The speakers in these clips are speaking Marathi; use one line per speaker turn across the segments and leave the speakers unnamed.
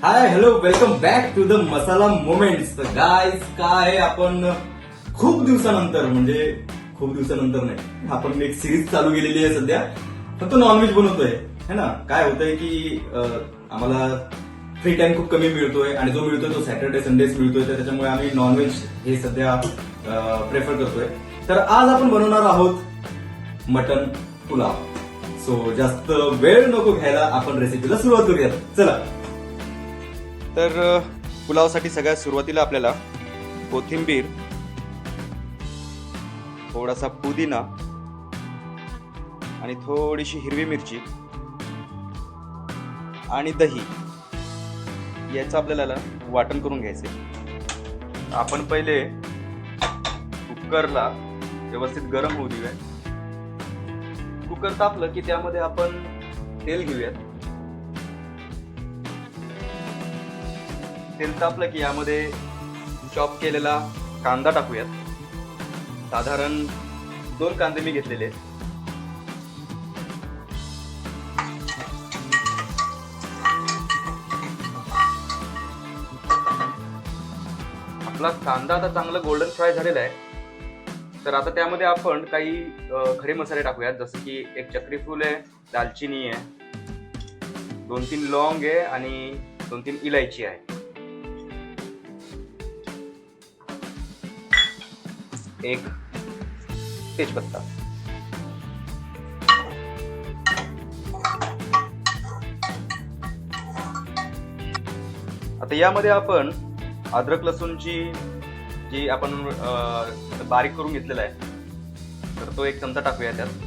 High hello welcome back to the Masala Moments. Guys काय आपण खूप दिवसानंतर नाही, आपण एक सिरीज चालू केलेली आहे सध्या. फक्त नॉनव्हेज बनवतोय है ना. काय होतंय की आम्हाला फ्री टाइम खूप कमी मिळतोय आणि जो मिळतोय तो सॅटर्डे संडेज मिळतोय, तर त्याच्यामुळे आम्ही नॉनव्हेज हे सध्या प्रेफर करतोय. तर आज आपण बनवणार आहोत मटन पुलाव. सो जास्त वेळ नको घ्यायला, आपण रेसिपीला सुरुवात करूयात. चला. तर पुलावसाठी सगळ्यात सुरुवातीला आपल्याला कोथिंबीर, थोडासा पुदिना आणि थोडीशी हिरवी मिरची आणि दही याचं आपल्याला वाटण करून घ्यायचे. आपण पहिले कुकरला व्यवस्थित गरम होऊ देऊया. कुकर तापलं की त्यामध्ये आपण तेल घेऊयात. तेल तापलं की यामध्ये चॉप केलेला कांदा टाकूयात. साधारण 2 कांदे मी घेतलेले. आपला कांदा आता चांगला गोल्डन फ्राय झालेला आहे. तर आता त्यामध्ये आपण काही खडे मसाले टाकूयात, जसं की 1 चक्री फूल आहे, दालचिनी आहे, 2-3 लौंग आहे आणि 2-3 इलायची आहे, 1 तेजपत्ता. आता यामध्ये आपण अद्रक लसूणची जी आपण बारीक करून घेतलेला आहे, तर तो 1 चमचा टाकूया त्यात.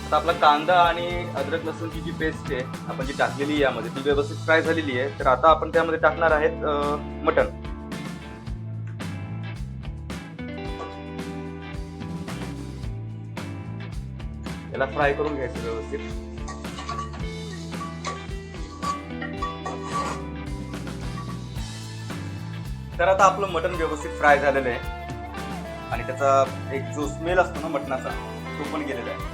आता आपला कांदा आणि अद्रक लसूणची जी पेस्ट आहे आपण जी टाकलेली यामध्ये, ती व्यवस्थित फ्राय झालेली आहे. तर आता आपण त्यामध्ये टाकणार आहेत मटण. याला फ्राय करून घ्यायचं व्यवस्थित. तर आता आपलं मटण व्यवस्थित फ्राय झालेलं आहे आणि त्याचा एक जो स्मेल असतो ना मटणाचा, तो पण गेलेला आहे.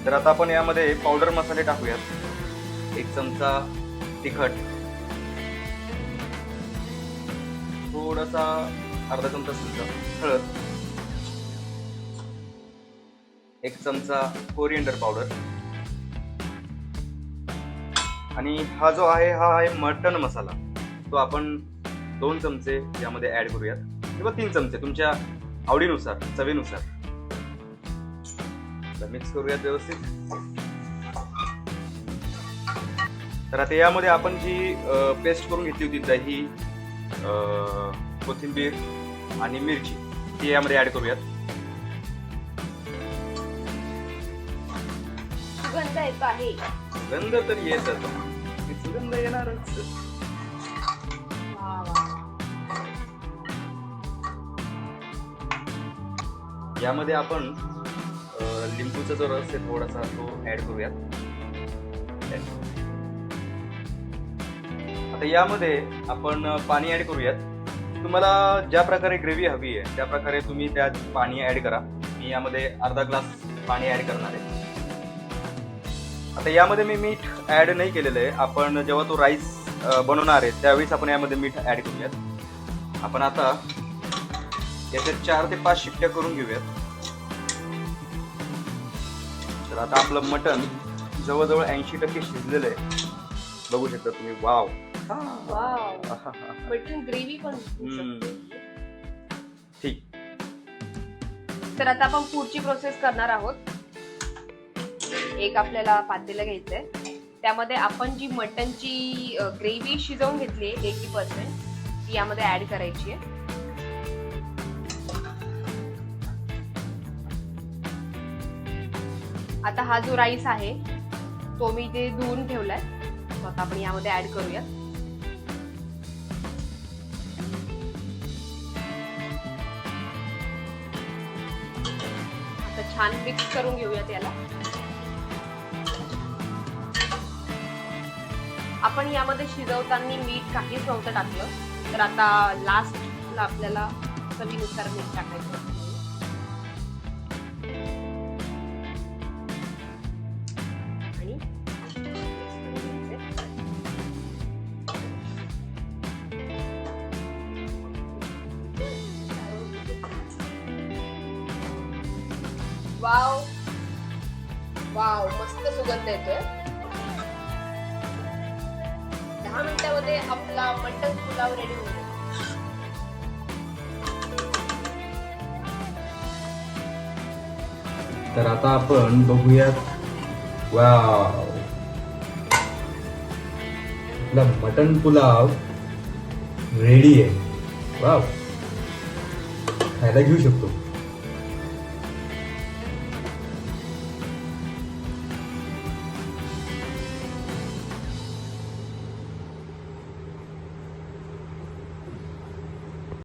तर आता आपण यामध्ये पावडर मसाले टाकूयात. 1 चमचा तिखट, थोडासा अर्धा चमचा हळद, 1 चमचा कोरिएंडर पावडर आणि हा जो आहे हा आहे मटन मसाला. तो आपण 2 चमचे यामध्ये ऍड करूयात किंवा 3 चमचे तुमच्या आवडीनुसार, चवीनुसार. मिक्स करूयात व्यवस्थित. तर आता यामध्ये आपण जी पेस्ट करून घेतली होती दही, कोथिंबीर आणि मिरची, ती यामध्ये ऍड करूयात.
सुगंध येतो आहे.
सुगंध तर येतच, सुगंध येणारच. यामध्ये आपण लिंबूचा जो रस आहे थोडासा तो ऍड करूयात. आता यामध्ये आपण पाणी ऍड करूयात. तुम्हाला ज्या प्रकारे ग्रेव्ही हवी आहे त्या प्रकारे तुम्ही त्यात पाणी ऍड करा. मी यामध्ये अर्धा ग्लास पाणी ऍड करणार आहे. आता यामध्ये मी मीठ ऍड नाही केलेलं आहे. आपण जेव्हा तो राईस बनवणार आहे त्यावेळेस आपण यामध्ये मीठ ऍड करूयात. आपण आता याच्यात 4 ते 5 शिट्ट्या करून घेऊयात. तर आता आपलं मटण जवळजवळ 80% शिजलेलं आहे, बघू शकता तुम्ही. वाव,
मटन ग्रेव्ही पण
ठीक.
तर आता आपण पुढची प्रोसेस करणार आहोत. एक आपल्याला पातेलं घ्यायचंय. त्यामध्ये आपण जी मटनची ग्रेव्ही शिजवून घेतली 80%, ती यामध्ये ऍड करायची आहे. आता हा जो राईस आहे तो मी इथे धुवून ठेवलाय, तो आता आपण यामध्ये ऍड करूया. छान मिक्स करून घेऊयात याला. आपण यामध्ये शिजवताना मीठ काहीच नव्हतं टाकलं, तर आता लास्टला आपल्याला चवीनुसार मीठ टाकायचं. आणि वाव वाव, मस्त सुगंध येतोय. 10 मिनिटांमध्ये आपला मटन पुलाव रेडी होईल.
तर आता आपण बघूयात. वाव, आपला मटन पुलाव रेडी आहे. वाव, खायला घेऊ शकतो.